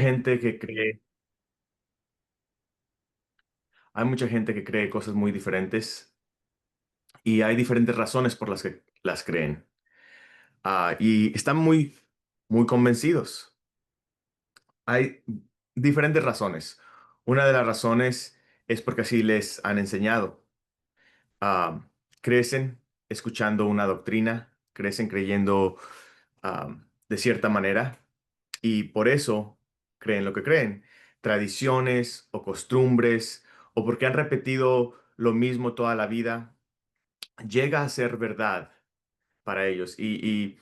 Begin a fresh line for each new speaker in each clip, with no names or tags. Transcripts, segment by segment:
gente que cree, hay mucha gente que cree cosas muy diferentes y hay diferentes razones por las que las creen. Y están muy convencidos. Hay diferentes razones. Una de las razones es porque así les han enseñado. Ah, Crecen escuchando una doctrina, crecen creyendo de cierta manera y por eso creen lo que creen. Tradiciones o costumbres o porque han repetido lo mismo toda la vida, llega a ser verdad para ellos. Y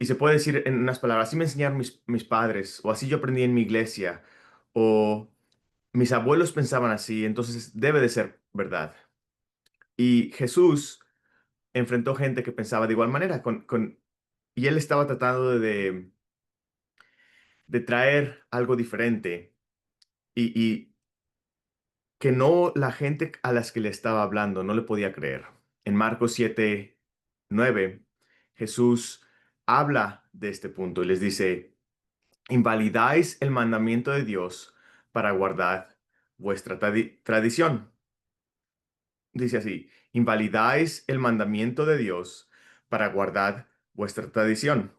se puede decir en unas palabras, así me enseñaron mis padres, o así yo aprendí en mi iglesia, o mis abuelos pensaban así, entonces debe de ser verdad. Y Jesús enfrentó gente que pensaba de igual manera, y él estaba tratando de traer algo diferente y que no la gente a las que le estaba hablando no le podía creer. En Marcos 7:9 Jesús habla de este punto y les dice, invalidáis el mandamiento de Dios para guardar vuestra tradición. Dice así, invalidáis el mandamiento de Dios para guardar vuestra tradición.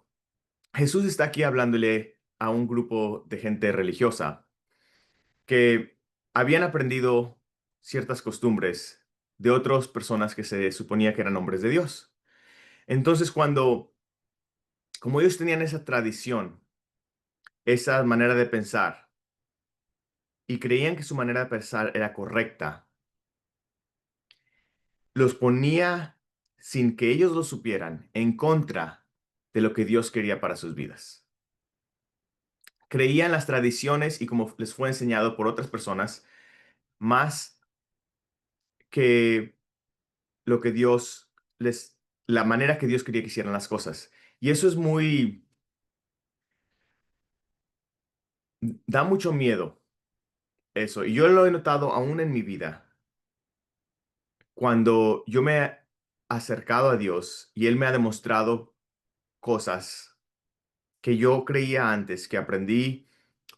Jesús está aquí hablándole a un grupo de gente religiosa que habían aprendido ciertas costumbres de otras personas que se suponía que eran hombres de Dios. Entonces, como ellos tenían esa tradición, esa manera de pensar, y creían que su manera de pensar era correcta, los ponía, sin que ellos lo supieran, en contra de lo que Dios quería para sus vidas. Creían las tradiciones y como les fue enseñado por otras personas, más que lo que la manera que Dios quería que hicieran las cosas. Y eso da mucho miedo, eso. Y yo lo he notado aún en mi vida, cuando yo me he acercado a Dios y Él me ha demostrado cosas que yo creía antes, que aprendí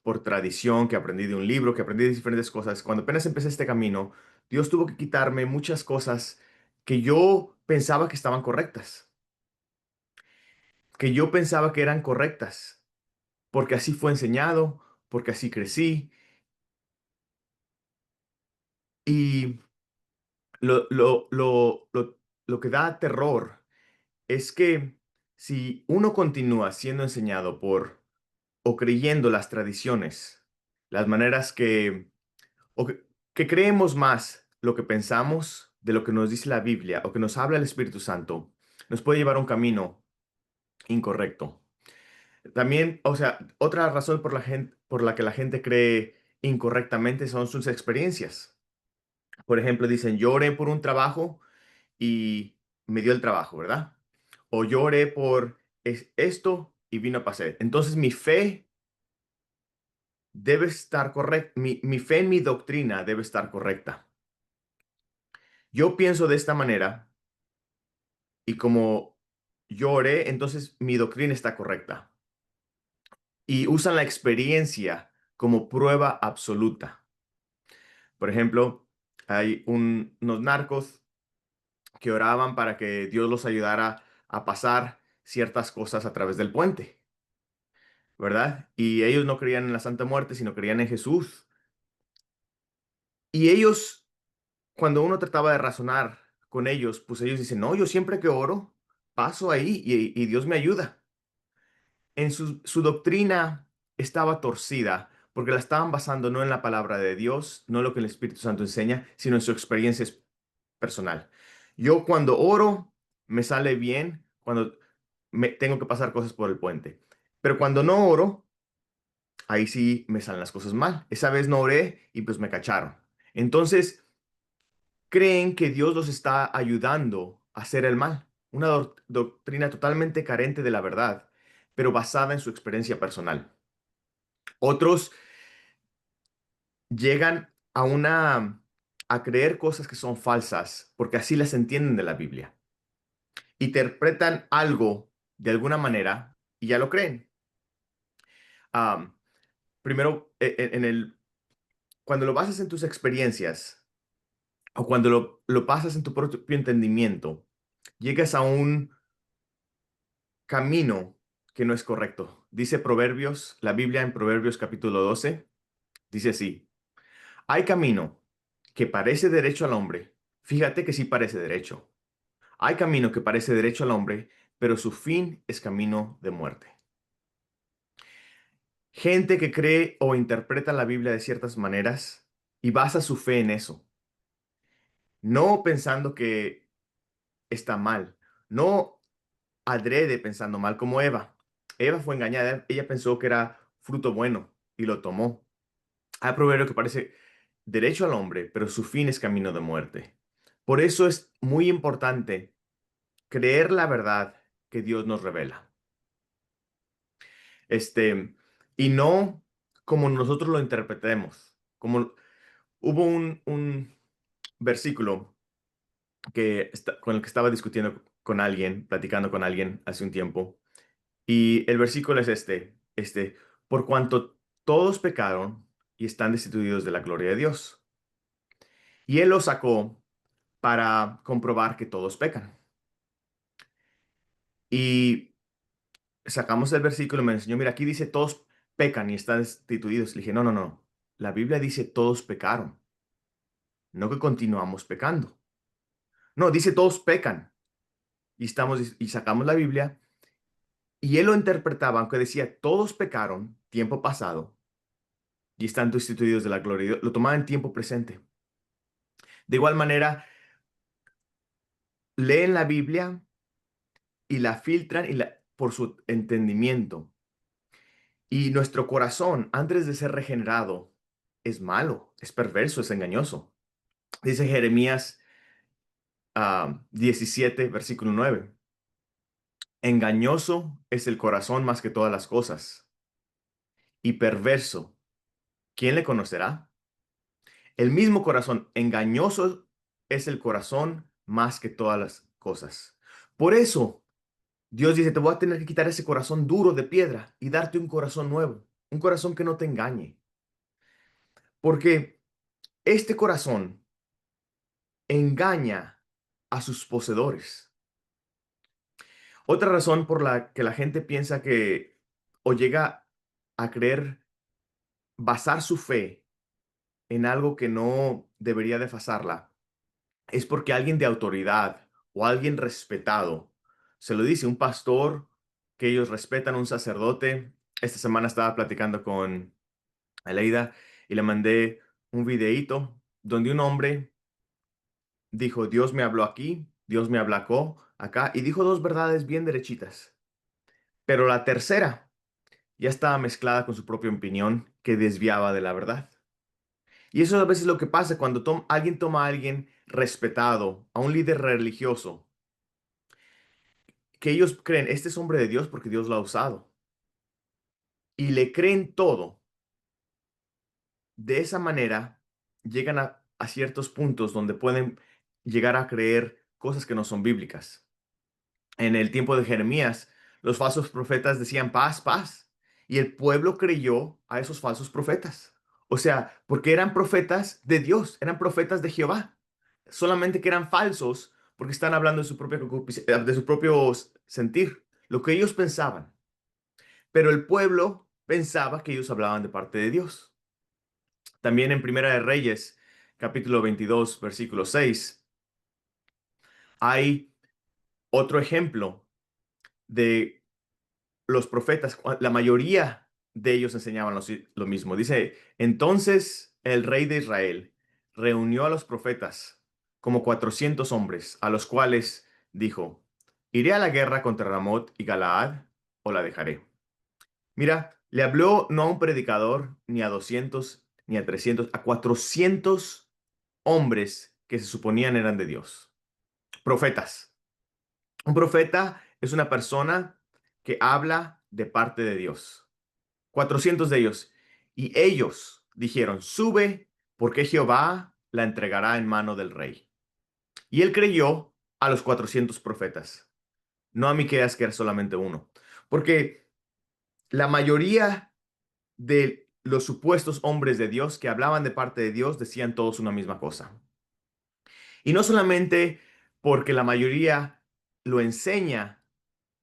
por tradición, que aprendí de un libro, que aprendí de diferentes cosas. Cuando apenas empecé este camino, Dios tuvo que quitarme muchas cosas que yo pensaba que estaban correctas, que yo pensaba que eran correctas, porque así fue enseñado, porque así crecí. Y lo que da terror es que si uno continúa siendo enseñado o creyendo las tradiciones, las maneras o que creemos más lo que pensamos de lo que nos dice la Biblia o que nos habla el Espíritu Santo, nos puede llevar a un camino incorrecto. También, o sea, otra razón por la que la gente cree incorrectamente son sus experiencias. Por ejemplo, dicen, yo oré por un trabajo y me dio el trabajo, ¿verdad? O yo oré por esto y vino a pasar. Entonces mi fe debe estar correcta, mi fe en mi doctrina debe estar correcta. Yo pienso de esta manera y como yo oré, entonces mi doctrina está correcta. Y usan la experiencia como prueba absoluta. Por ejemplo, hay unos narcos que oraban para que Dios los ayudara a pasar ciertas cosas a través del puente, ¿verdad? Y ellos no creían en la Santa Muerte, sino creían en Jesús. Y ellos, cuando uno trataba de razonar con ellos, pues ellos dicen, no, yo siempre que oro, paso ahí y Dios me ayuda. Su doctrina estaba torcida porque la estaban basando no en la palabra de Dios, no en lo que el Espíritu Santo enseña, sino en su experiencia personal. Yo cuando oro me sale bien, cuando tengo que pasar cosas por el puente. Pero cuando no oro, ahí sí me salen las cosas mal. Esa vez no oré y pues me cacharon. Entonces, creen que Dios los está ayudando a hacer el mal. Una doctrina totalmente carente de la verdad, pero basada en su experiencia personal. Otros llegan a creer cosas que son falsas porque así las entienden de la Biblia. Interpretan algo de alguna manera y ya lo creen. primero, cuando lo basas en tus experiencias o cuando lo pasas en tu propio entendimiento, llegas a un camino que no es correcto. Dice Proverbios, la Biblia en Proverbios capítulo 12, dice así: hay camino que parece derecho al hombre. Fíjate que sí parece derecho. Hay camino que parece derecho al hombre, pero su fin es camino de muerte. Gente que cree o interpreta la Biblia de ciertas maneras y basa su fe en eso, no pensando que está mal, no adrede pensando mal como Eva. Eva fue engañada, ella pensó que era fruto bueno y lo tomó. Hay proverbio que parece derecho al hombre, pero su fin es camino de muerte. Por eso es muy importante creer la verdad que Dios nos revela. Este, y no como nosotros lo interpretemos. Como hubo un versículo con el que estaba discutiendo con alguien, platicando con alguien hace un tiempo, y el versículo es por cuanto todos pecaron y están destituidos de la gloria de Dios. Y él lo sacó para comprobar que todos pecan. Y sacamos el versículo y me enseñó, mira, aquí dice todos pecan y están destituidos. Le dije, no, no, no. La Biblia dice todos pecaron, no que continuamos pecando. No, dice todos pecan y sacamos la Biblia y él lo interpretaba, aunque decía todos pecaron, tiempo pasado, y están destituidos de la gloria de Dios, lo tomaba en tiempo presente. De igual manera, leen la Biblia y la filtran por su entendimiento. Y nuestro corazón, antes de ser regenerado, es malo, es perverso, es engañoso. Dice Jeremías 17, versículo 9. Engañoso es el corazón más que todas las cosas, y perverso, ¿quién le conocerá? El mismo corazón, engañoso es el corazón más que todas las cosas. Por eso, Dios dice, te voy a tener que quitar ese corazón duro de piedra y darte un corazón nuevo, un corazón que no te engañe. Porque este corazón engaña a sus poseedores. Otra razón por la que la gente piensa que o llega a creer basar su fe en algo que no debería de basarla es porque alguien de autoridad o alguien respetado se lo dice, un pastor que ellos respetan, un sacerdote. Esta semana estaba platicando con Aleida y le mandé un videíto donde un hombre dijo, Dios me habló aquí, Dios me habló acá, y dijo dos verdades bien derechitas. Pero la tercera ya estaba mezclada con su propia opinión que desviaba de la verdad. Y eso a veces es lo que pasa cuando alguien toma a alguien respetado, a un líder religioso, que ellos creen, este es hombre de Dios porque Dios lo ha usado. Y le creen todo. De esa manera llegan a ciertos puntos donde pueden llegar a creer cosas que no son bíblicas. En el tiempo de Jeremías, los falsos profetas decían paz, paz. Y el pueblo creyó a esos falsos profetas. O sea, porque eran profetas de Dios, eran profetas de Jehová. Solamente que eran falsos porque están hablando de su propio sentir, lo que ellos pensaban. Pero el pueblo pensaba que ellos hablaban de parte de Dios. También en Primera de Reyes, capítulo 22, versículo 6, hay otro ejemplo de los profetas. La mayoría de ellos enseñaban lo mismo. Dice, entonces el rey de Israel reunió a los profetas como 400 hombres, a los cuales dijo, ¿iré a la guerra contra Ramot y Galaad o la dejaré? Mira, le habló no a un predicador, ni a 200, ni a 300, a 400 hombres que se suponían eran de Dios. Profetas. Un profeta es una persona que habla de parte de Dios. 400 de ellos. Y ellos dijeron, sube, porque Jehová la entregará en mano del rey. Y él creyó a los 400 profetas, no a Miqueas, que era solamente uno. Porque la mayoría de los supuestos hombres de Dios que hablaban de parte de Dios decían todos una misma cosa. Y no solamente porque la mayoría lo enseña,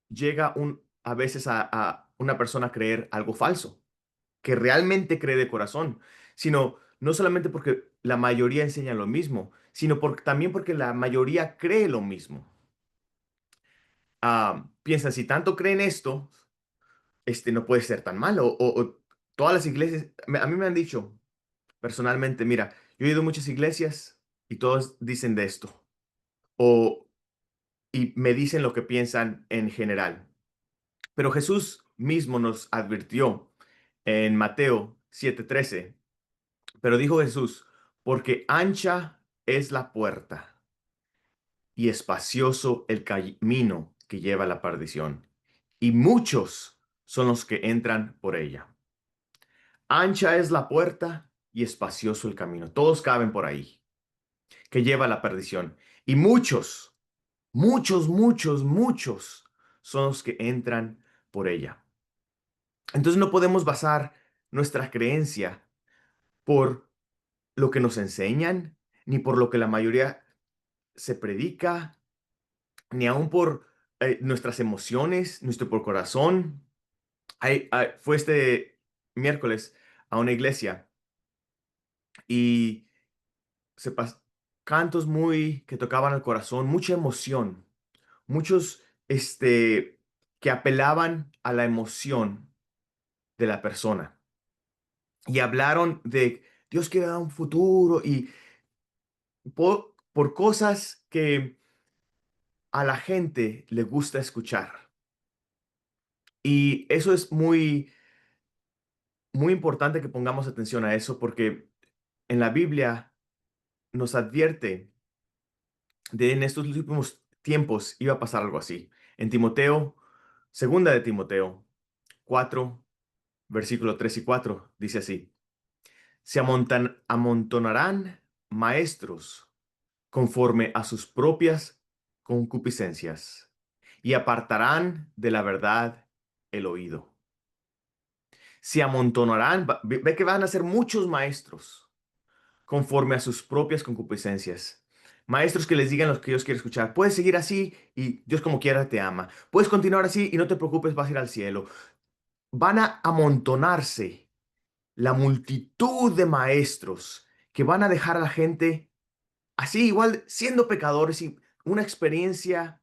llega a veces a una persona a creer algo falso, que realmente cree de corazón, sino no solamente porque la mayoría enseña lo mismo, sino también porque la mayoría cree lo mismo. Piensan, si tanto creen esto, no puede ser tan malo. O todas las iglesias, a mí me han dicho personalmente, mira, yo he ido a muchas iglesias y todos dicen de esto. O, y me dicen lo que piensan en general. Pero Jesús mismo nos advirtió en Mateo 7:13. Pero dijo Jesús, porque ancha es la puerta y espacioso el camino que lleva a la perdición, y muchos son los que entran por ella. Ancha es la puerta y espacioso el camino. Todos caben por ahí, que lleva a la perdición. Y muchos, muchos son los que entran por ella. Entonces no podemos basar nuestra creencia por lo que nos enseñan, ni por lo que la mayoría se predica, ni aún por nuestras emociones, nuestro por corazón. Fue este miércoles a una iglesia y se cantos muy que tocaban al corazón, mucha emoción, muchos que apelaban a la emoción de la persona y hablaron de Dios quiere dar un futuro y por cosas que a la gente le gusta escuchar. Y eso es muy importante que pongamos atención a eso porque en la Biblia nos advierte de en estos últimos tiempos iba a pasar algo así. En Timoteo, segunda de Timoteo 4, versículo 3 y 4 dice así: se amontonarán maestros conforme a sus propias concupiscencias y apartarán de la verdad el oído. Se amontonarán, ve que van a ser muchos maestros conforme a sus propias concupiscencias. Maestros que les digan lo que Dios quiere escuchar. Puedes seguir así y Dios como quiera te ama. Puedes continuar así y no te preocupes, vas a ir al cielo. Van a amontonarse la multitud de maestros que van a dejar a la gente así, igual siendo pecadores y una experiencia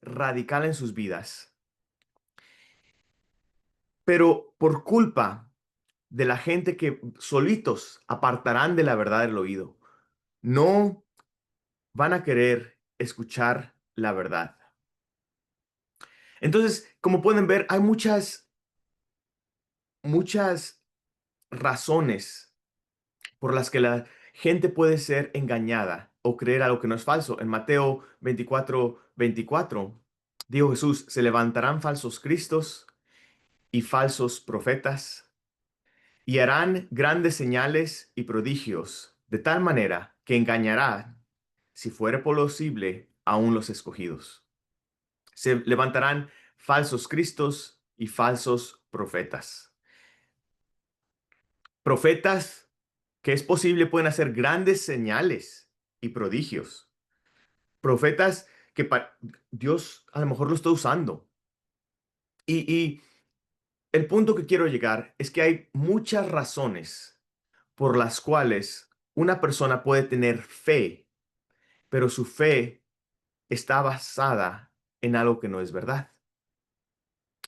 radical en sus vidas. Pero por culpa de la gente que solitos apartarán de la verdad el oído, no van a querer escuchar la verdad. Entonces, como pueden ver, hay muchas razones por las que la gente puede ser engañada o creer algo que no es falso. En Mateo 24:24, dijo Jesús, se levantarán falsos cristos y falsos profetas y harán grandes señales y prodigios, de tal manera que engañarán, si fuere posible, aún los escogidos. Se levantarán falsos cristos y falsos profetas. Profetas que es posible pueden hacer grandes señales y prodigios. Profetas que Dios a lo mejor lo está usando. Y el punto que quiero llegar es que hay muchas razones por las cuales una persona puede tener fe, pero su fe está basada en algo que no es verdad.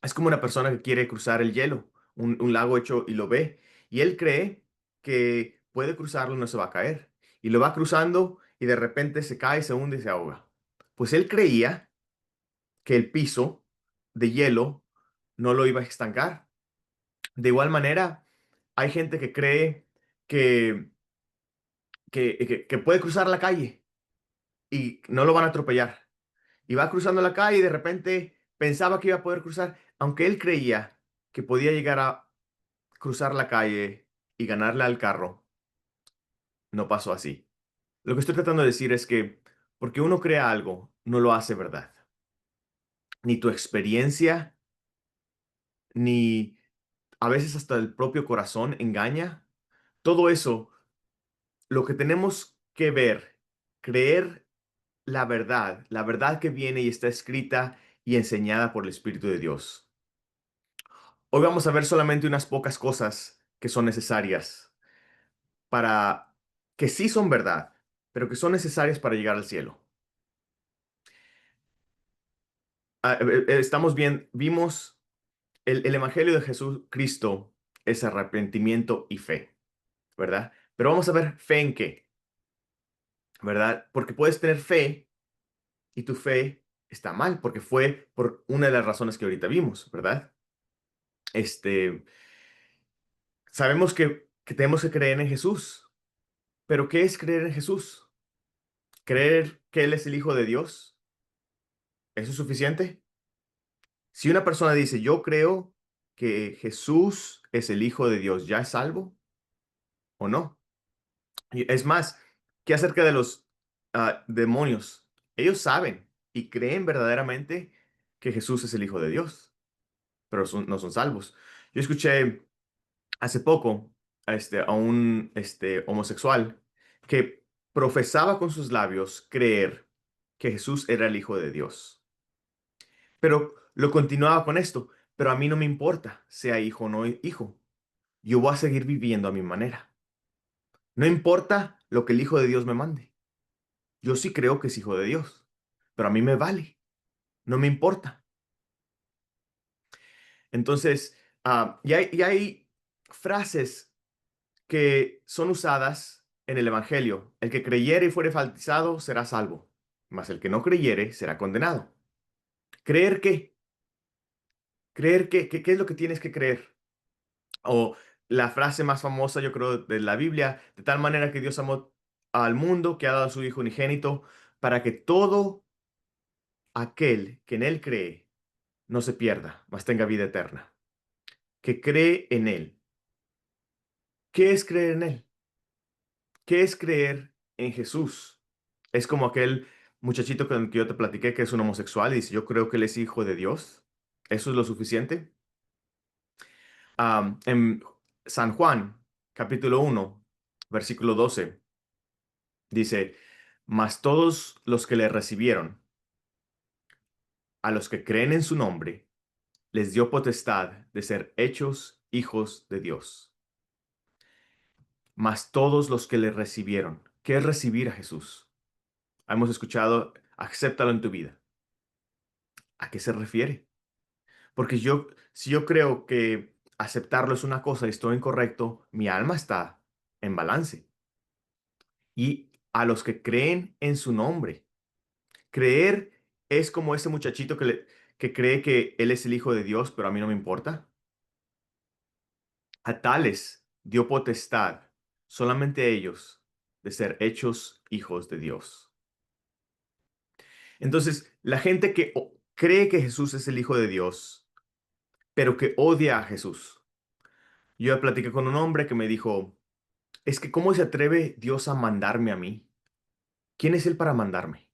Es como una persona que quiere cruzar el hielo, un lago hecho y lo ve, y él cree que puede cruzarlo y no se va a caer. Y lo va cruzando y de repente se cae, se hunde y se ahoga. Pues él creía que el piso de hielo no lo iba a estancar. De igual manera, hay gente que cree que, que puede cruzar la calle y no lo van a atropellar. Y va cruzando la calle y de repente pensaba que iba a poder cruzar, aunque él creía que podía llegar a cruzar la calle y ganarle al carro, no pasó así. Lo que estoy tratando de decir es que porque uno crea algo, no lo hace verdad. Ni tu experiencia, ni a veces hasta el propio corazón engaña. Todo eso, lo que tenemos que ver, creer la verdad que viene y está escrita y enseñada por el Espíritu de Dios. Hoy vamos a ver solamente unas pocas cosas que son necesarias para, que sí son verdad, pero que son necesarias para llegar al cielo. Estamos bien, vimos el Evangelio de Jesucristo es arrepentimiento y fe, ¿verdad? Pero vamos a ver fe en qué, ¿verdad? Porque puedes tener fe y tu fe está mal, porque fue por una de las razones que ahorita vimos, ¿verdad? Este, sabemos que tenemos que creer en Jesús, pero ¿qué es creer en Jesús? ¿Creer que Él es el Hijo de Dios? ¿Eso es suficiente? Si una persona dice, yo creo que Jesús es el Hijo de Dios, ¿ya es salvo o no? Y es más, ¿qué acerca de los demonios? Ellos saben y creen verdaderamente que Jesús es el Hijo de Dios, pero no son salvos. Yo escuché hace poco a un homosexual que profesaba con sus labios creer que Jesús era el Hijo de Dios, pero lo continuaba con esto, pero a mí no me importa sea hijo o no hijo, yo voy a seguir viviendo a mi manera. No importa lo que el Hijo de Dios me mande. Yo sí creo que es hijo de Dios, pero a mí me vale, no me importa. Entonces, y hay frases que son usadas en el Evangelio. El que creyere y fuere bautizado será salvo, mas el que no creyere será condenado. ¿Creer qué? ¿Creer qué? ¿Qué es lo que tienes que creer? O la frase más famosa, yo creo, de la Biblia, de tal manera que Dios amó al mundo que ha dado a su Hijo unigénito para que todo aquel que en él cree no se pierda, mas tenga vida eterna. Que cree en Él. ¿Qué es creer en Él? ¿Qué es creer en Jesús? Es como aquel muchachito con el que yo te platiqué que es un homosexual y dice, yo creo que Él es hijo de Dios. ¿Eso es lo suficiente? En San Juan, capítulo 1, versículo 12, dice, mas todos los que le recibieron, a los que creen en su nombre, les dio potestad de ser hechos hijos de Dios. Mas todos los que le recibieron. ¿Qué es recibir a Jesús? Hemos escuchado, acéptalo en tu vida. ¿A qué se refiere? Porque si yo creo que aceptarlo es una cosa y estoy incorrecto, mi alma está en balance. Y a los que creen en su nombre, creer es como ese muchachito que cree que él es el hijo de Dios, pero a mí no me importa. A tales dio potestad, solamente a ellos, de ser hechos hijos de Dios. Entonces, la gente que cree que Jesús es el Hijo de Dios, pero que odia a Jesús. Yo platiqué con un hombre que me dijo, es que ¿cómo se atreve Dios a mandarme a mí? ¿Quién es Él para mandarme?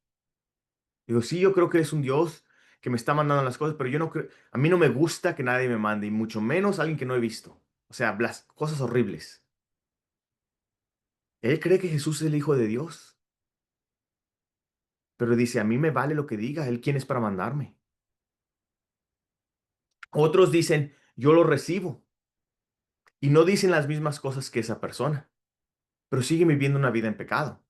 Digo, sí, yo creo que es un Dios que me está mandando las cosas, pero yo no creo, a mí no me gusta que nadie me mande, y mucho menos alguien que no he visto. O sea, las cosas horribles. Él cree que Jesús es el Hijo de Dios, pero dice, a mí me vale lo que diga, Él quién es para mandarme. Otros dicen, yo lo recibo, y no dicen las mismas cosas que esa persona, pero siguen viviendo una vida en pecado.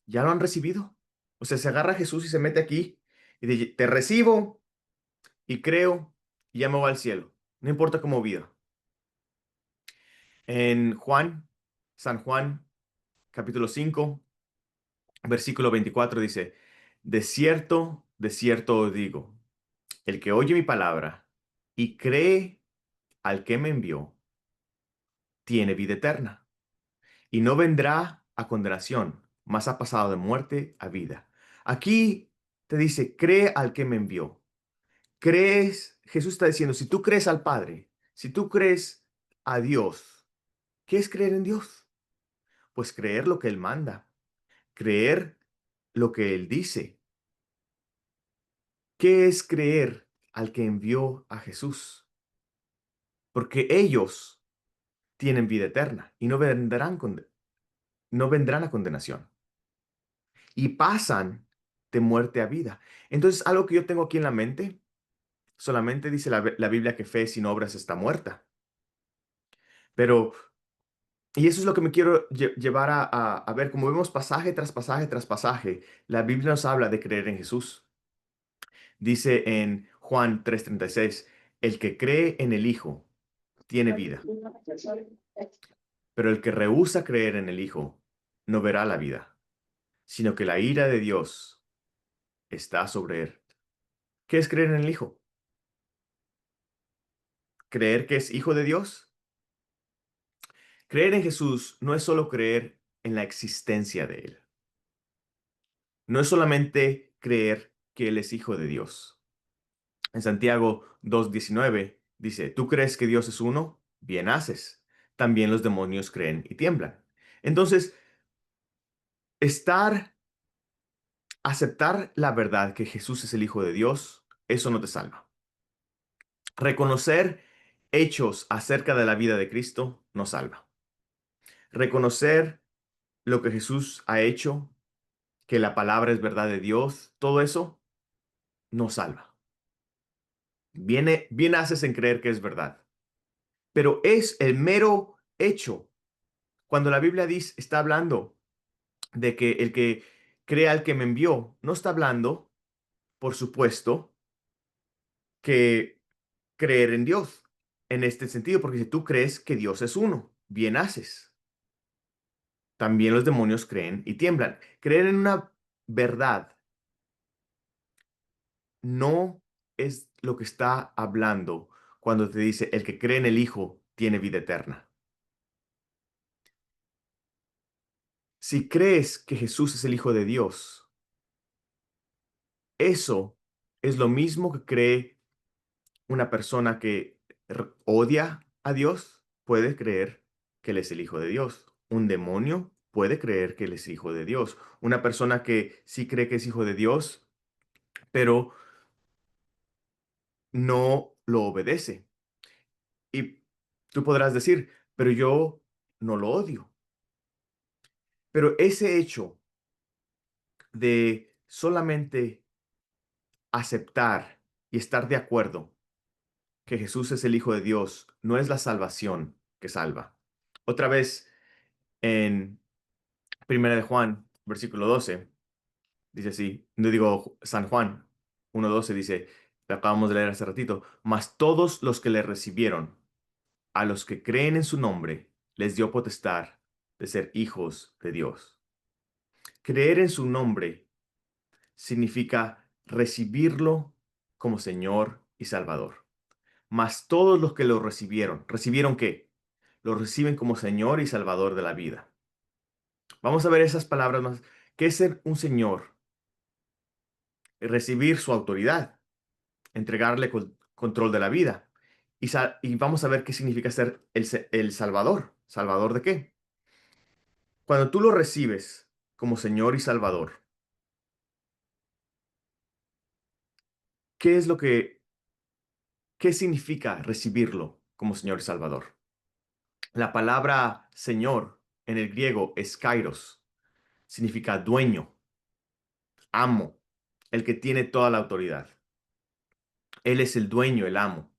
Ya lo han recibido. O sea, se agarra a Jesús y se mete aquí y dice, te recibo y creo y ya me voy al cielo. No importa cómo viva. En San Juan, capítulo 5 versículo 24 dice, de cierto os digo, el que oye mi palabra y cree al que me envió, tiene vida eterna y no vendrá a condenación, mas ha pasado de muerte a vida. Aquí te dice, cree al que me envió. Crees, Jesús está diciendo, si tú crees al Padre, si tú crees a Dios, ¿qué es creer en Dios? Pues creer lo que Él manda, creer lo que Él dice. ¿Qué es creer al que envió a Jesús? porque ellos tienen vida eterna y no vendrán a condenación y pasan de muerte a vida. Entonces, algo que yo tengo aquí en la mente, solamente dice la Biblia que fe sin obras está muerta. Pero, y eso es lo que me quiero llevar a ver, como vemos pasaje tras pasaje tras pasaje, la Biblia nos habla de creer en Jesús. Dice en Juan 3:36, el que cree en el Hijo tiene vida, pero el que rehúsa creer en el Hijo no verá la vida, sino que la ira de Dios está sobre él. ¿Qué es creer en el Hijo? ¿Creer que es hijo de Dios? Creer en Jesús no es solo creer en la existencia de Él. No es solamente creer que Él es hijo de Dios. En Santiago 2:19 dice, ¿tú crees que Dios es uno? Bien haces. También los demonios creen y tiemblan. Entonces, aceptar la verdad que Jesús es el Hijo de Dios, eso no te salva. Reconocer hechos acerca de la vida de Cristo no salva. Reconocer lo que Jesús ha hecho, que la palabra es verdad de Dios, todo eso no salva. Bien haces en creer que es verdad, pero es el mero hecho. Cuando la Biblia dice, está hablando de que el que crea al que me envió, no está hablando, por supuesto, que creer en Dios en este sentido, porque si tú crees que Dios es uno, bien haces. También los demonios creen y tiemblan. Creer en una verdad no es lo que está hablando cuando te dice el que cree en el Hijo tiene vida eterna. Si crees que Jesús es el Hijo de Dios, eso es lo mismo que cree una persona que odia a Dios, puede creer que Él es el Hijo de Dios. Un demonio puede creer que Él es Hijo de Dios. Una persona que sí cree que es Hijo de Dios, pero no lo obedece. Y tú podrás decir, pero yo no lo odio. Pero ese hecho de solamente aceptar y estar de acuerdo que Jesús es el Hijo de Dios no es la salvación que salva. Otra vez en Primera de Juan, versículo 12, dice así, no digo San Juan 1:12 dice, lo acabamos de leer hace ratito, mas todos los que le recibieron, a los que creen en su nombre, les dio potestad de ser hijos de Dios. Creer en su nombre significa recibirlo como Señor y Salvador. Mas todos los que lo recibieron, ¿recibieron qué? Lo reciben como Señor y Salvador de la vida. Vamos a ver esas palabras más. ¿Qué es ser un Señor? Recibir su autoridad, entregarle control de la vida. Y vamos a ver qué significa ser el Salvador. ¿Salvador de qué? Cuando tú lo recibes como Señor y Salvador, ¿qué es qué significa recibirlo como Señor y Salvador? La palabra Señor en el griego es kairos, significa dueño, amo, el que tiene toda la autoridad. Él es el dueño, el amo.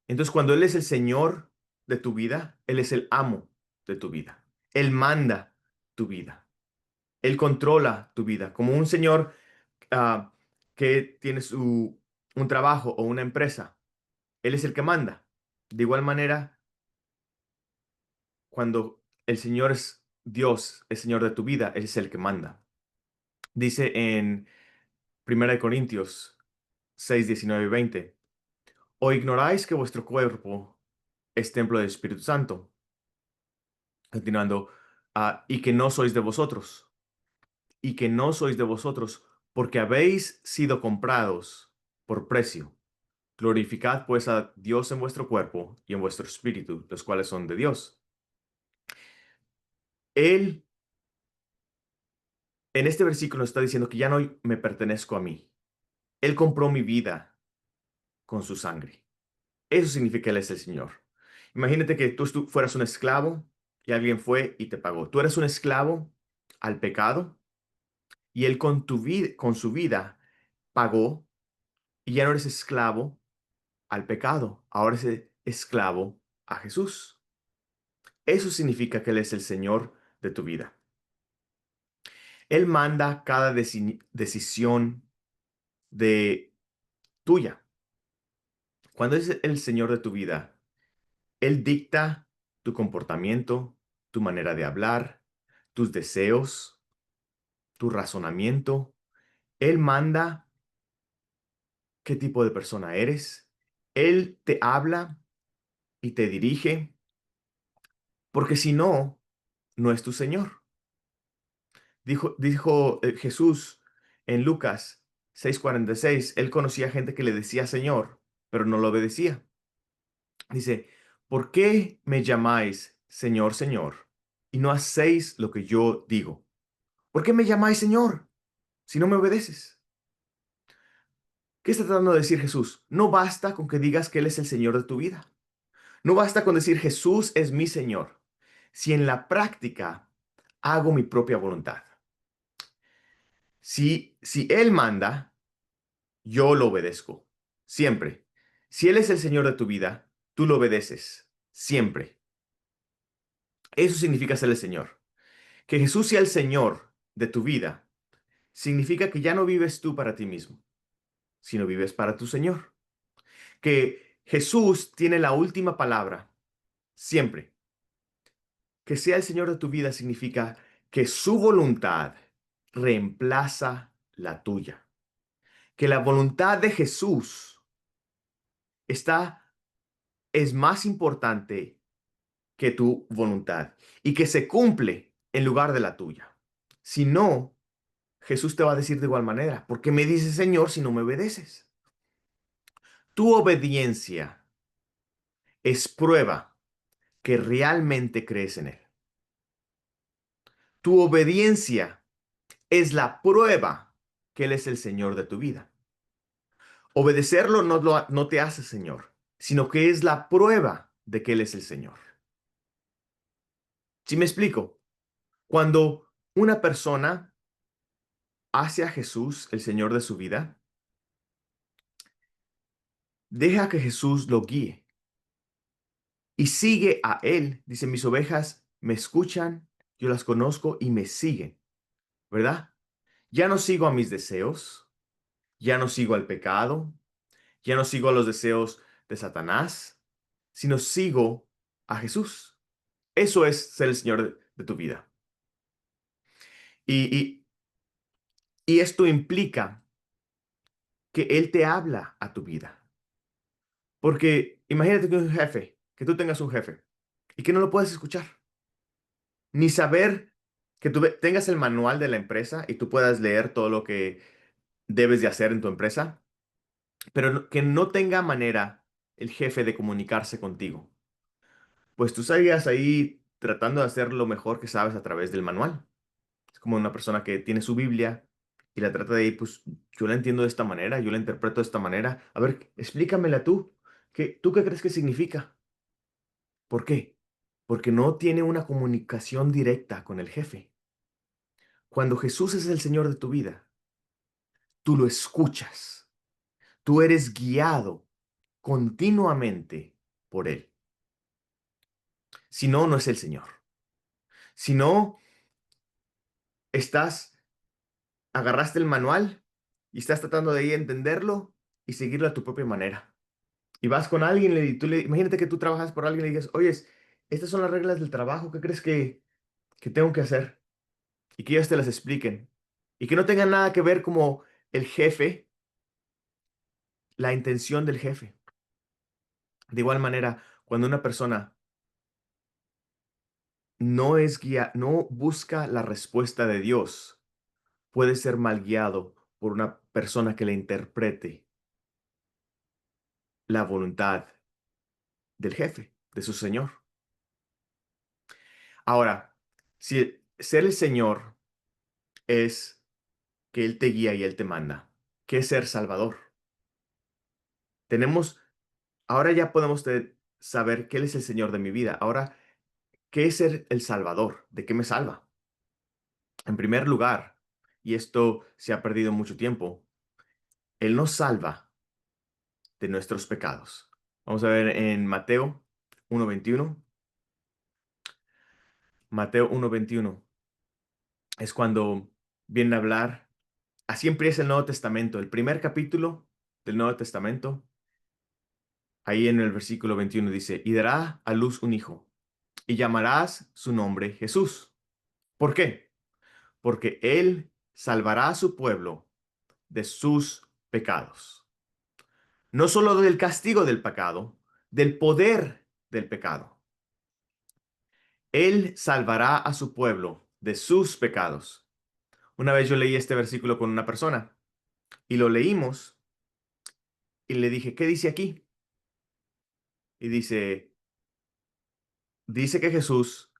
Entonces, cuando Él es el Señor de tu vida, Él es el amo de tu vida. Él manda tu vida. Él controla tu vida. Como un señor que tiene un trabajo o una empresa, Él es el que manda. De igual manera, cuando el Señor es Dios, el Señor de tu vida, Él es el que manda. Dice en 1 Corintios 6:19 y 20, ¿o ignoráis que vuestro cuerpo es templo del Espíritu Santo? Continuando, y que no sois de vosotros, y que no sois de vosotros, porque habéis sido comprados por precio. Glorificad pues a Dios en vuestro cuerpo y en vuestro espíritu, los cuales son de Dios. Él en este versículo está diciendo que ya no me pertenezco a mí. Él compró mi vida con su sangre. Eso significa que Él es el Señor. Imagínate que tú fueras un esclavo y alguien fue y te pagó. Tú eres un esclavo al pecado y él con su vida pagó y ya no eres esclavo al pecado, ahora eres esclavo a Jesús. Eso significa que Él es el Señor de tu vida. Él manda cada decisión de tuya. Cuando es el Señor de tu vida, Él dicta tu comportamiento, tu manera de hablar, tus deseos, tu razonamiento. Él manda qué tipo de persona eres. Él te habla y te dirige, porque si no, no es tu Señor. Dijo Jesús en Lucas 6:46, él conocía gente que le decía Señor, pero no lo obedecía. Dice, ¿por qué me llamáis Señor, Señor, y no hacéis lo que yo digo? ¿Por qué me llamáis Señor si no me obedeces? ¿Qué está tratando de decir Jesús? No basta con que digas que Él es el Señor de tu vida. No basta con decir Jesús es mi Señor, si en la práctica hago mi propia voluntad. Si Él manda, yo lo obedezco, siempre. Si Él es el Señor de tu vida, tú lo obedeces, siempre. Eso significa ser el Señor. Que Jesús sea el Señor de tu vida, significa que ya no vives tú para ti mismo, sino vives para tu Señor. Que Jesús tiene la última palabra, siempre. Que sea el Señor de tu vida significa que su voluntad reemplaza la tuya. Que la voluntad de Jesús es más importante que tu voluntad y que se cumple en lugar de la tuya. Si no, Jesús te va a decir de igual manera, ¿por qué me dices Señor si no me obedeces? Tu obediencia es prueba que realmente crees en Él. Tu obediencia es la prueba que Él es el Señor de tu vida. Obedecerlo no te hace Señor, sino que es la prueba de que Él es el Señor. ¿Sí me explico? Cuando una persona hace a Jesús el Señor de su vida, deja que Jesús lo guíe y sigue a Él. Dice, mis ovejas me escuchan, yo las conozco y me siguen, ¿verdad? Ya no sigo a mis deseos, ya no sigo al pecado, ya no sigo a los deseos de Satanás, sino sigo a Jesús. Eso es ser el Señor de tu vida. Y, y, y esto implica que Él te habla a tu vida. Porque imagínate que un jefe, que tú tengas un jefe y que no lo puedes escuchar, ni saber que tú tengas el manual de la empresa y tú puedas leer todo lo que debes de hacer en tu empresa, pero que no tenga manera el jefe de comunicarse contigo. Pues tú salgas ahí tratando de hacer lo mejor que sabes a través del manual. Es como una persona que tiene su Biblia y la trata de ahí, pues yo la entiendo de esta manera, yo la interpreto de esta manera. A ver, explícamela tú. ¿Tú qué crees que significa? ¿Por qué? Porque no tiene una comunicación directa con el jefe. Cuando Jesús es el Señor de tu vida, tú lo escuchas, tú eres guiado continuamente por Él. Si no, no es el Señor. Si no, agarraste el manual y estás tratando de ahí entenderlo y seguirlo a tu propia manera. Y vas con alguien y imagínate que tú trabajas por alguien y le dices, oye, estas son las reglas del trabajo, ¿qué crees que tengo que hacer? Y que ellos te las expliquen. Y que no tengan nada que ver como el jefe, la intención del jefe. De igual manera, cuando una persona no busca la respuesta de Dios, puede ser mal guiado por una persona que le interprete la voluntad del jefe, de su señor. Ahora, si ser el señor es que Él te guía y Él te manda, ¿qué es ser salvador? Tenemos, ahora ya podemos saber que Él es el Señor de mi vida. Ahora, ¿qué es ser el Salvador? ¿De qué me salva? En primer lugar, y esto se ha perdido mucho tiempo, Él nos salva de nuestros pecados. Vamos a ver en Mateo 1:21. Mateo 1:21 es cuando viene a hablar. Así empieza el Nuevo Testamento, el primer capítulo del Nuevo Testamento. Ahí en el versículo 21 dice, y dará a luz un hijo, y llamarás su nombre Jesús. ¿Por qué? Porque él salvará a su pueblo de sus pecados. No solo del castigo del pecado, del poder del pecado. Él salvará a su pueblo de sus pecados. Una vez yo leí este versículo con una persona y lo leímos y le dije, ¿qué dice aquí? Y dice que Jesús,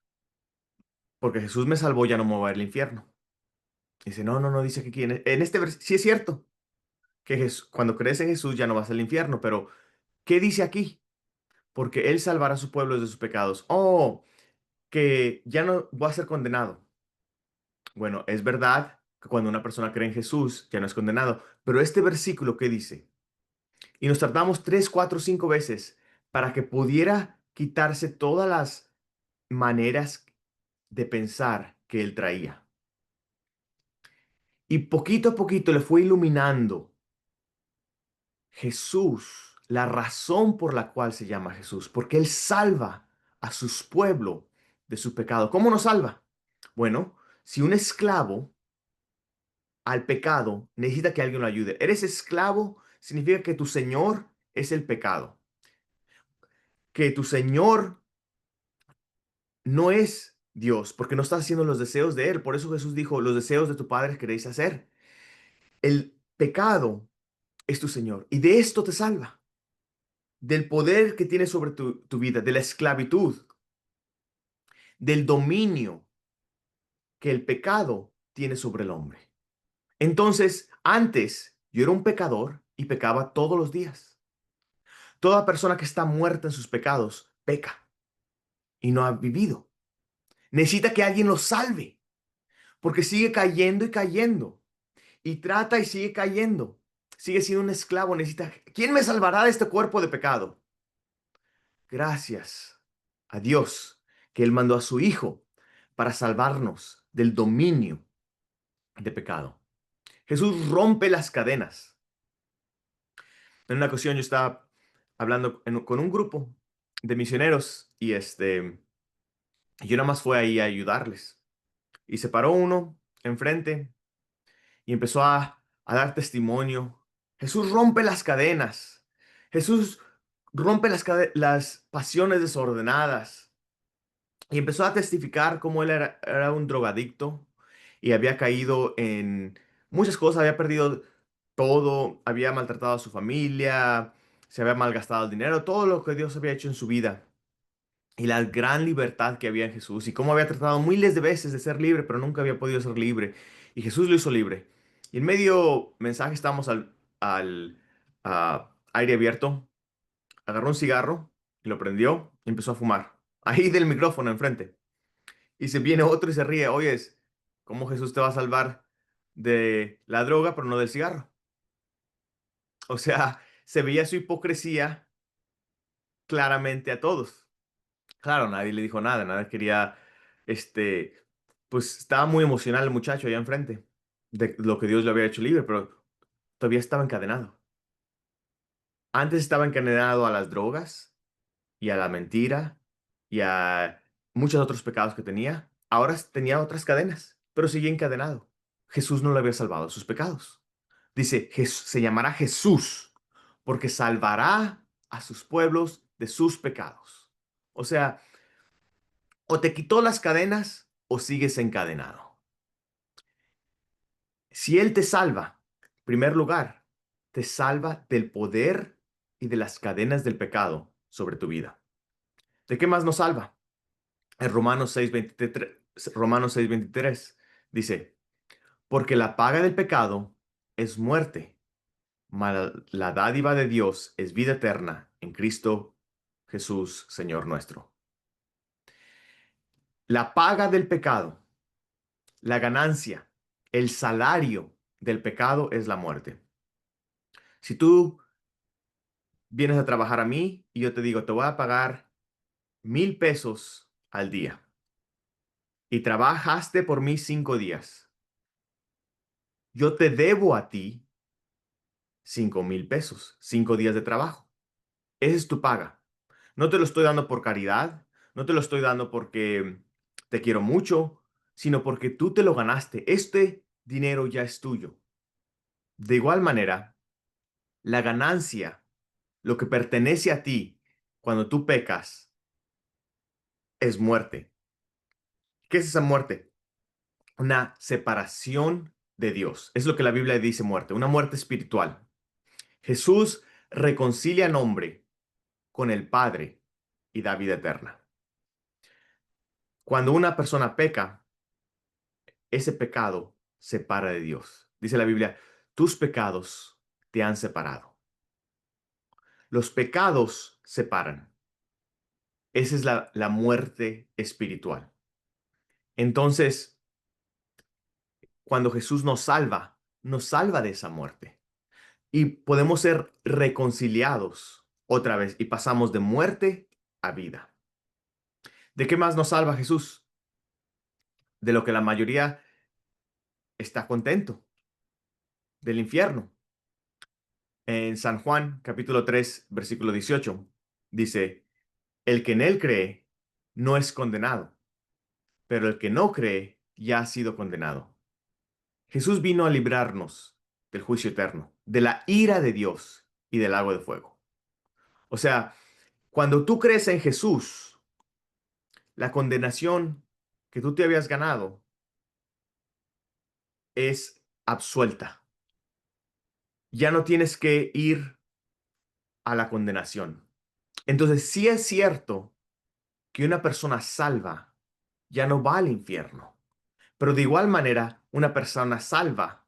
porque Jesús me salvó, ya no me voy al infierno. Dice, no, no, no, dice que aquí en este versículo, sí es cierto, que cuando crees en Jesús ya no vas al infierno, pero ¿qué dice aquí? Porque Él salvará a su pueblo de sus pecados. Oh, que ya no va a ser condenado. Bueno, es verdad que cuando una persona cree en Jesús ya no es condenado, pero este versículo, ¿qué dice? Y nos tardamos 3, 4, 5 veces para que pudiera quitarse todas las maneras de pensar que Él traía. Y poquito a poquito le fue iluminando Jesús, la razón por la cual se llama Jesús, porque Él salva a sus pueblos de su pecado. ¿Cómo nos salva? Bueno, si un esclavo al pecado necesita que alguien lo ayude, eres esclavo, significa que tu Señor es el pecado, que tu Señor no es Dios, porque no estás haciendo los deseos de Él. Por eso Jesús dijo, los deseos de tu Padre queréis hacer. El pecado es tu Señor y de esto te salva, del poder que tiene sobre tu vida, de la esclavitud, del dominio que el pecado tiene sobre el hombre. Entonces, antes yo era un pecador y pecaba todos los días. Toda persona que está muerta en sus pecados peca y no ha vivido. Necesita que alguien lo salve, porque sigue cayendo y cayendo. Y trata y sigue cayendo. Sigue siendo un esclavo. Necesita, ¿quién me salvará de este cuerpo de pecado? Gracias a Dios que Él mandó a su Hijo para salvarnos del dominio de pecado. Jesús rompe las cadenas. En una ocasión yo estaba hablando con un grupo de misioneros y yo nada más fui ahí a ayudarles. Y se paró uno enfrente y empezó a dar testimonio. Jesús rompe las cadenas. Jesús rompe las pasiones desordenadas. Y empezó a testificar cómo él era un drogadicto y había caído en muchas cosas, había perdido todo, había maltratado a su familia, se había malgastado el dinero, todo lo que Dios había hecho en su vida. Y la gran libertad que había en Jesús y cómo había tratado miles de veces de ser libre, pero nunca había podido ser libre. Y Jesús lo hizo libre. Y en medio mensaje estábamos al aire abierto, agarró un cigarro y lo prendió y empezó a fumar. Ahí del micrófono enfrente. Y se viene otro y se ríe. Oyes, ¿cómo Jesús te va a salvar de la droga, pero no del cigarro? O sea, se veía su hipocresía claramente a todos. Claro, nadie le dijo nada, nadie quería, pues estaba muy emocional el muchacho allá enfrente de lo que Dios le había hecho libre, pero todavía estaba encadenado. Antes estaba encadenado a las drogas y a la mentira y a muchos otros pecados que tenía. Ahora tenía otras cadenas, pero seguía encadenado. Jesús no le había salvado de sus pecados. Dice, se llamará Jesús porque salvará a sus pueblos de sus pecados. O sea, o te quitó las cadenas o sigues encadenado. Si Él te salva, en primer lugar, te salva del poder y de las cadenas del pecado sobre tu vida. ¿De qué más nos salva? En Romanos 6:23 dice, porque la paga del pecado es muerte, mas la dádiva de Dios es vida eterna en Cristo Jesús, Señor nuestro. La paga del pecado, la ganancia, el salario del pecado es la muerte. Si tú vienes a trabajar a mí y yo te digo, te voy a pagar 1,000 pesos al día y trabajaste por mí 5 días, yo te debo a ti 5,000 pesos, 5 días de trabajo. Esa es tu paga. No te lo estoy dando por caridad, no te lo estoy dando porque te quiero mucho, sino porque tú te lo ganaste. Este dinero ya es tuyo. De igual manera, la ganancia, lo que pertenece a ti cuando tú pecas, es muerte. ¿Qué es esa muerte? Una separación de Dios. Es lo que la Biblia dice muerte, una muerte espiritual. Jesús reconcilia al hombre con el Padre y da vida eterna. Cuando una persona peca, ese pecado separa de Dios. Dice la Biblia, tus pecados te han separado. Los pecados separan. Esa es la muerte espiritual. Entonces, cuando Jesús nos salva de esa muerte. Y podemos ser reconciliados otra vez y pasamos de muerte a vida. ¿De qué más nos salva Jesús? De lo que la mayoría está contento, del infierno. En San Juan, capítulo 3 versículo 18 dice, el que en él cree no es condenado, pero el que no cree ya ha sido condenado. Jesús vino a librarnos del juicio eterno, de la ira de Dios y del lago de fuego. O sea, cuando tú crees en Jesús, la condenación que tú te habías ganado es absuelta. Ya no tienes que ir a la condenación. Entonces, sí es cierto que una persona salva ya no va al infierno, pero de igual manera, una persona salva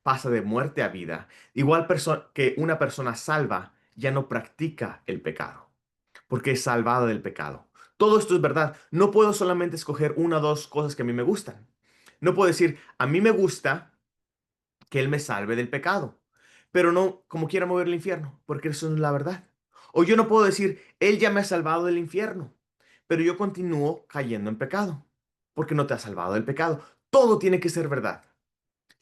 pasa de muerte a vida. Igual que una persona salva ya no practica el pecado, porque es salvado del pecado. Todo esto es verdad. No puedo solamente escoger una o dos cosas que a mí me gustan. No puedo decir, a mí me gusta que Él me salve del pecado, pero no como quiera mover el infierno, porque eso no es la verdad. O yo no puedo decir, Él ya me ha salvado del infierno, pero yo continúo cayendo en pecado, porque no te ha salvado del pecado. Todo tiene que ser verdad.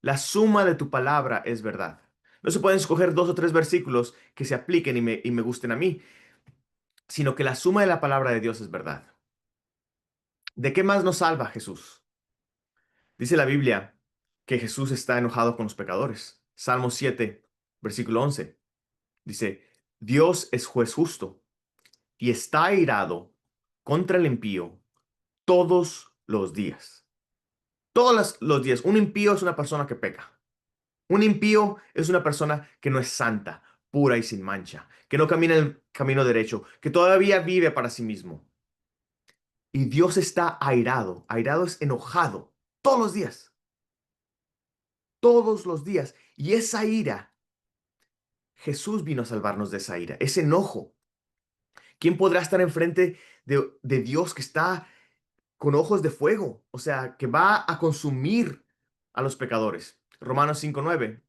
La suma de tu palabra es verdad. No se pueden escoger dos o tres versículos que se apliquen y me gusten a mí, sino que la suma de la palabra de Dios es verdad. ¿De qué más nos salva Jesús? Dice la Biblia que Jesús está enojado con los pecadores. Salmo 7, versículo 11. Dice, Dios es juez justo y está airado contra el impío todos los días. Todos los días. Un impío es una persona que peca. Un impío es una persona que no es santa, pura y sin mancha, que no camina el camino derecho, que todavía vive para sí mismo. Y Dios está airado. Airado es enojado todos los días. Todos los días. Y esa ira, Jesús vino a salvarnos de esa ira, ese enojo. ¿Quién podrá estar enfrente de Dios que está con ojos de fuego? O sea, que va a consumir a los pecadores. Romanos 5:9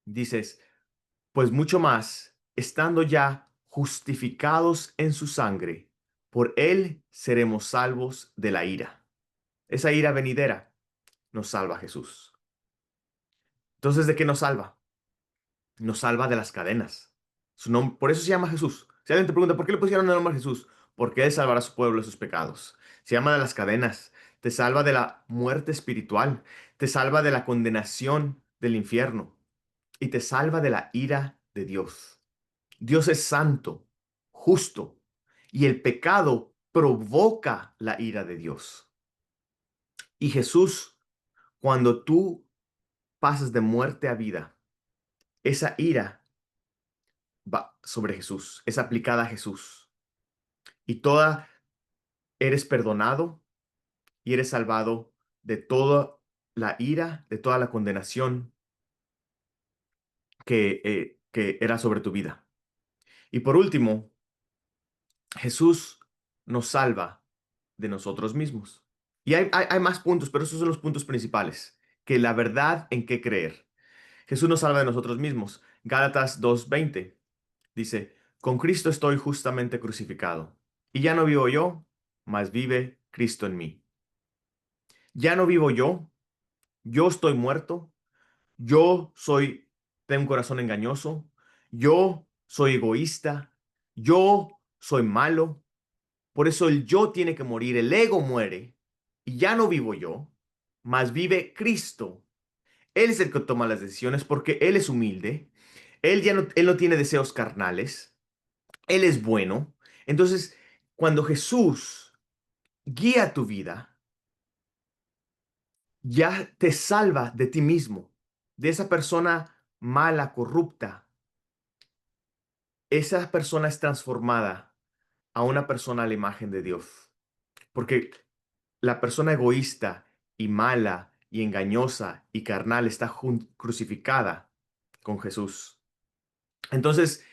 dices, pues mucho más, estando ya justificados en su sangre, por él seremos salvos de la ira. Esa ira venidera nos salva Jesús. Entonces, ¿de qué nos salva? Nos salva de las cadenas. Por eso se llama Jesús. Si alguien te pregunta, ¿por qué le pusieron el nombre a Jesús? Porque Él salvará a su pueblo de sus pecados. Se llama de las cadenas. Te salva de la muerte espiritual. Te salva de la condenación del infierno. Y te salva de la ira de Dios. Dios es santo, justo. Y el pecado provoca la ira de Dios. Y Jesús, cuando tú pasas de muerte a vida, esa ira va sobre Jesús, es aplicada a Jesús. Y toda eres perdonado y eres salvado de toda la ira, de toda la condenación que era sobre tu vida. Y por último, Jesús nos salva de nosotros mismos. Y hay más puntos, pero esos son los puntos principales. Que la verdad en qué creer. Jesús nos salva de nosotros mismos. Gálatas 2:20 dice, con Cristo estoy justamente crucificado. Y ya no vivo yo, mas vive Cristo en mí. Ya no vivo yo estoy muerto, tengo un corazón engañoso, yo soy egoísta, yo soy malo. Por eso el yo tiene que morir, el ego muere, y ya no vivo yo, mas vive Cristo. Él es el que toma las decisiones porque Él es humilde, Él no tiene deseos carnales, Él es bueno. Entonces, cuando Jesús guía tu vida, ya te salva de ti mismo, de esa persona mala, corrupta. Esa persona es transformada a una persona a la imagen de Dios. Porque la persona egoísta y mala y engañosa y carnal está crucificada con Jesús. Entonces,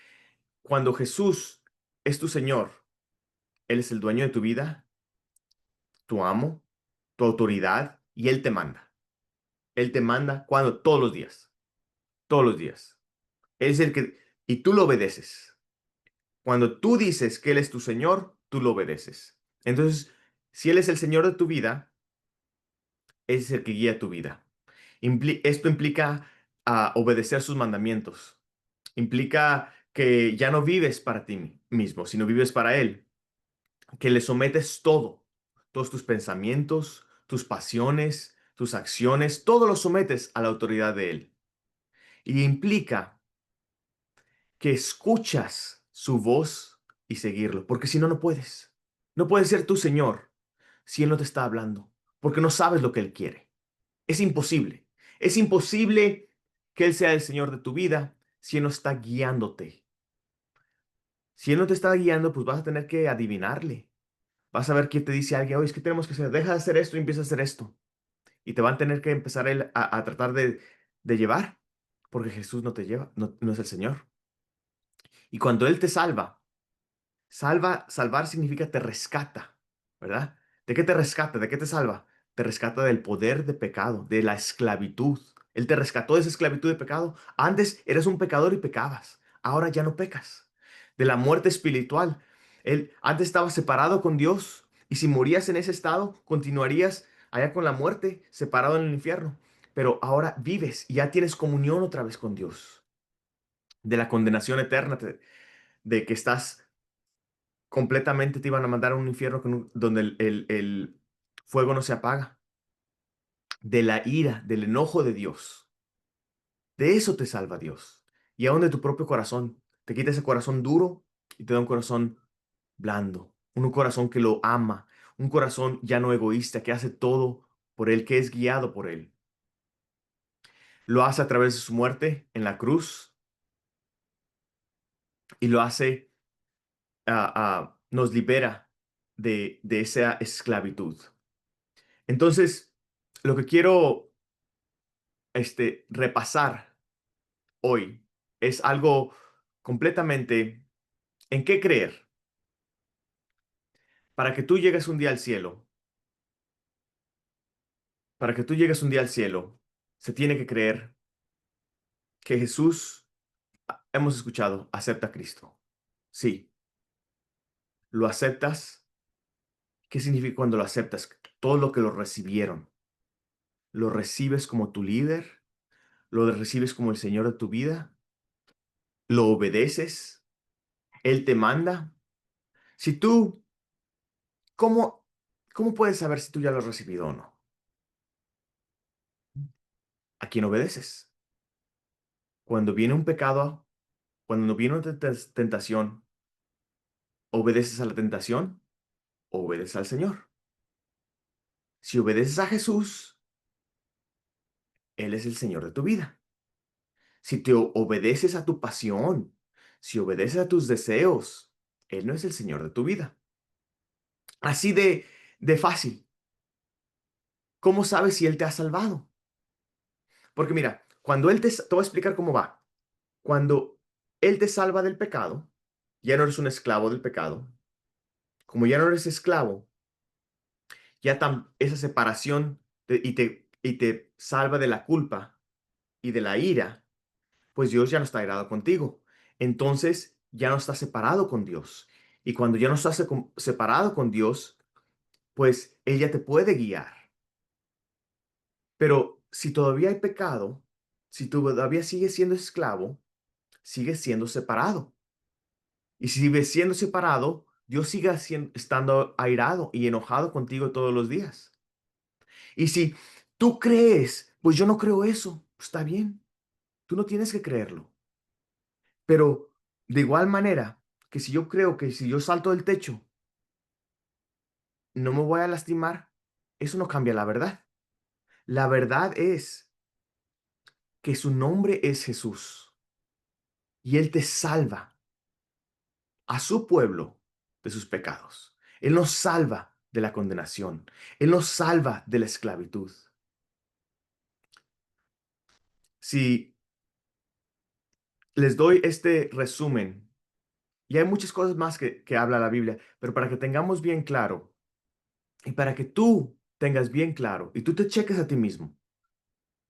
cuando Jesús es tu Señor, Él es el dueño de tu vida, tu amo, tu autoridad, y Él te manda. Él te manda cuando todos los días, todos los días. Él es el que, y tú lo obedeces. Cuando tú dices que Él es tu Señor, tú lo obedeces. Entonces, si Él es el Señor de tu vida, Él es el que guía tu vida. Esto implica obedecer sus mandamientos. Implica que ya no vives para ti mismo, sino vives para Él. Que le sometes todo, todos tus pensamientos, tus pasiones, tus acciones, todo lo sometes a la autoridad de Él. Y implica que escuchas su voz y seguirlo, porque si no, no puedes. No puedes ser tu Señor si Él no te está hablando, porque no sabes lo que Él quiere. Es imposible. Es imposible que Él sea el Señor de tu vida si Él no está guiándote. Si Él no te está guiando, pues vas a tener que adivinarle. Vas a ver qué te dice alguien, oye, es que tenemos que hacer, deja de hacer esto y empieza a hacer esto. Y te van a tener que empezar él a tratar de llevar, porque Jesús no te lleva, no es el Señor. Y cuando Él te salvar significa te rescata, ¿verdad? ¿De qué te rescata? ¿De qué te salva? Te rescata del poder de pecado, de la esclavitud. Él te rescató de esa esclavitud de pecado. Antes eras un pecador y pecabas. Ahora ya no pecas. De la muerte espiritual. Él antes estaba separado con Dios y si morías en ese estado, continuarías allá con la muerte, separado en el infierno. Pero ahora vives y ya tienes comunión otra vez con Dios. De la condenación eterna, de que estás completamente te iban a mandar a un infierno donde el fuego no se apaga, de la ira, del enojo de Dios. De eso te salva Dios. Y aún de tu propio corazón. Te quita ese corazón duro y te da un corazón blando, un corazón que lo ama, un corazón ya no egoísta, que hace todo por Él, que es guiado por Él. Lo hace a través de su muerte en la cruz y lo hace, nos libera de esa esclavitud. Entonces, lo que quiero repasar hoy es algo completamente en qué creer. Para que tú llegues un día al cielo, para que tú llegues un día al cielo, se tiene que creer que Jesús, hemos escuchado, acepta a Cristo. Sí, lo aceptas. ¿Qué significa cuando lo aceptas? Todo lo que lo recibieron. Lo recibes como tu líder, lo recibes como el Señor de tu vida, lo obedeces, Él te manda. Si tú ¿Cómo, cómo puedes saber si tú ya lo has recibido o no? ¿A quién obedeces? Cuando viene un pecado, cuando viene una tentación, ¿obedeces a la tentación o obedeces al Señor? Si obedeces a Jesús, Él es el Señor de tu vida. Si te obedeces a tu pasión, si obedeces a tus deseos, Él no es el Señor de tu vida. Así de fácil. ¿Cómo sabes si Él te ha salvado? Porque mira, cuando te voy a explicar cómo va. Cuando Él te salva del pecado, ya no eres un esclavo del pecado, como ya no eres esclavo, esa separación y te salva de la culpa y de la ira, pues Dios ya no está airado contigo. Entonces ya no estás separado con Dios. Y cuando ya no estás separado con Dios, pues Él ya te puede guiar. Pero si todavía hay pecado, si todavía sigues siendo esclavo, sigues siendo separado. Y si sigues siendo separado, Dios sigue estando airado y enojado contigo todos los días. Y si tú crees, pues yo no creo eso, está bien, tú no tienes que creerlo. Pero de igual manera que si yo creo que si yo salto del techo, no me voy a lastimar, eso no cambia la verdad. La verdad es que su nombre es Jesús y Él te salva a su pueblo de sus pecados. Él nos salva de la condenación. Él nos salva de la esclavitud. Si les doy este resumen, y hay muchas cosas más que habla la Biblia, pero para que tengamos bien claro y para que tú tengas bien claro y tú te cheques a ti mismo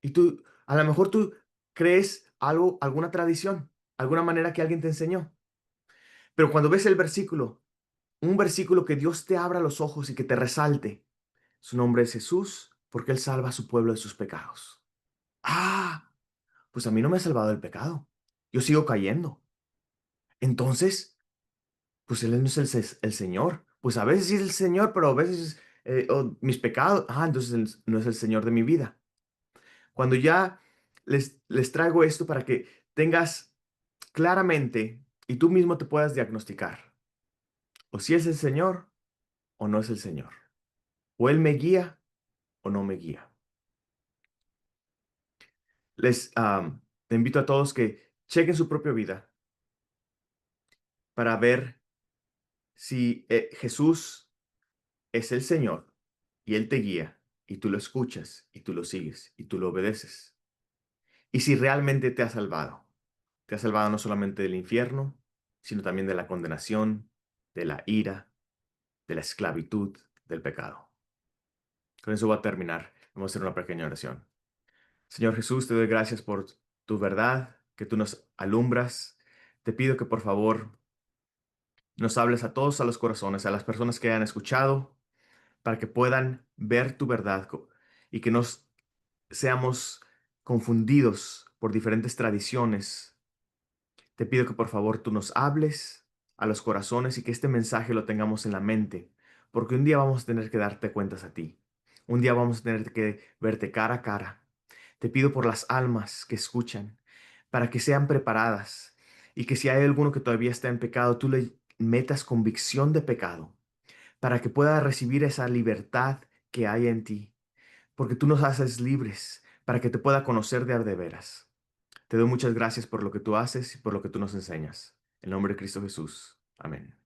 y tú, a lo mejor tú crees algo, alguna tradición, alguna manera que alguien te enseñó, pero cuando ves el versículo, un versículo que Dios te abra los ojos y que te resalte, su nombre es Jesús porque Él salva a su pueblo de sus pecados. Ah, pues a mí no me ha salvado del pecado. Yo sigo cayendo. Entonces, pues Él no es el Señor. Pues a veces sí es el Señor, pero a veces mis pecados, entonces Él no es el Señor de mi vida. Cuando ya les traigo esto para que tengas claramente y tú mismo te puedas diagnosticar, o si es el Señor o no es el Señor, o Él me guía o no me guía. Te invito a todos que chequen su propia vida para ver si Jesús es el Señor y Él te guía y tú lo escuchas y tú lo sigues y tú lo obedeces. Y si realmente te ha salvado no solamente del infierno, sino también de la condenación, de la ira, de la esclavitud, del pecado. Con eso voy a terminar. Vamos a hacer una pequeña oración. Señor Jesús, te doy gracias por tu verdad, que tú nos alumbras. Te pido que por favor nos hables a todos a los corazones, a las personas que hayan escuchado, para que puedan ver tu verdad y que nos seamos confundidos por diferentes tradiciones. Te pido que por favor tú nos hables a los corazones y que este mensaje lo tengamos en la mente, porque un día vamos a tener que darte cuentas a ti. Un día vamos a tener que verte cara a cara. Te pido por las almas que escuchan, para que sean preparadas y que si hay alguno que todavía está en pecado, tú le metas convicción de pecado, para que pueda recibir esa libertad que hay en ti, porque tú nos haces libres, para que te pueda conocer de veras. Te doy muchas gracias por lo que tú haces y por lo que tú nos enseñas. En nombre de Cristo Jesús. Amén.